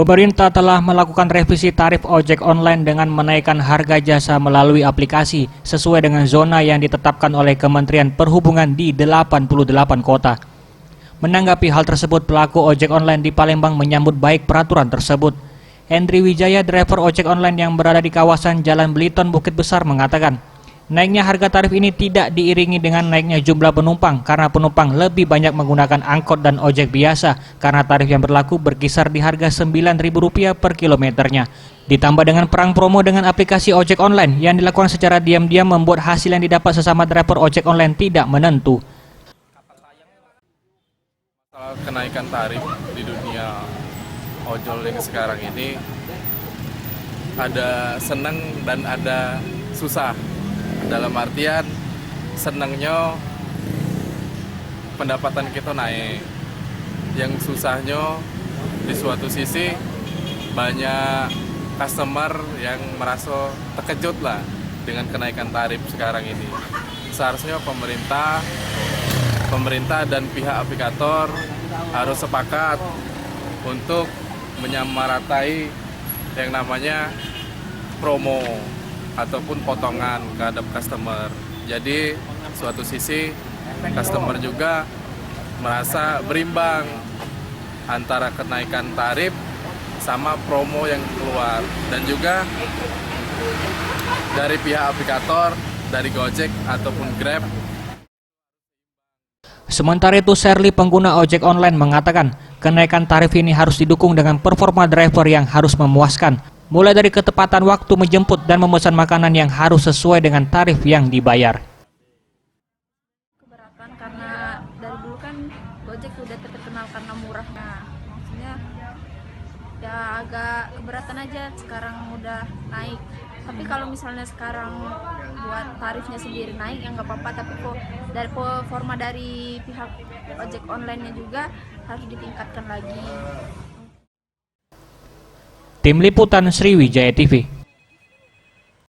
Pemerintah telah melakukan revisi tarif ojek online dengan menaikkan harga jasa melalui aplikasi sesuai dengan zona yang ditetapkan oleh Kementerian Perhubungan di 88 kota. Menanggapi hal tersebut, pelaku ojek online di Palembang menyambut baik peraturan tersebut. Hendri Wijaya, driver ojek online yang berada di kawasan Jalan Beliton, Bukit Besar, mengatakan, naiknya harga tarif ini tidak diiringi dengan naiknya jumlah penumpang karena penumpang lebih banyak menggunakan angkot dan ojek biasa karena tarif yang berlaku berkisar di harga Rp9.000 per kilometernya. Ditambah dengan perang promo dengan aplikasi ojek online yang dilakukan secara diam-diam membuat hasil yang didapat sesama driver ojek online tidak menentu. Kenaikan tarif di dunia ojol yang sekarang ini ada senang dan ada susah. Dalam artian senangnya pendapatan kita naik, yang susahnya di suatu sisi banyak customer yang merasa terkejut lah dengan kenaikan tarif sekarang ini. Seharusnya pemerintah dan pihak aplikator harus sepakat untuk menyamaratai yang namanya promo ataupun potongan terhadap customer. Jadi suatu sisi customer juga merasa berimbang antara kenaikan tarif sama promo yang keluar, dan juga dari pihak aplikator, dari Gojek ataupun Grab. Sementara itu, Sherly, pengguna ojek online, mengatakan kenaikan tarif ini harus didukung dengan performa driver yang harus memuaskan, mulai dari ketepatan waktu menjemput dan memesan makanan yang harus sesuai dengan tarif yang dibayar. Keberatan karena dari dulu kan Gojek udah terkenal karena murahnya, maksudnya ya agak keberatan aja sekarang udah naik. Tapi kalau misalnya sekarang buat tarifnya sendiri naik ya nggak apa-apa, tapi kok dari performa dari pihak ojek online-nya juga harus ditingkatkan lagi. Tim Liputan Sriwijaya TV.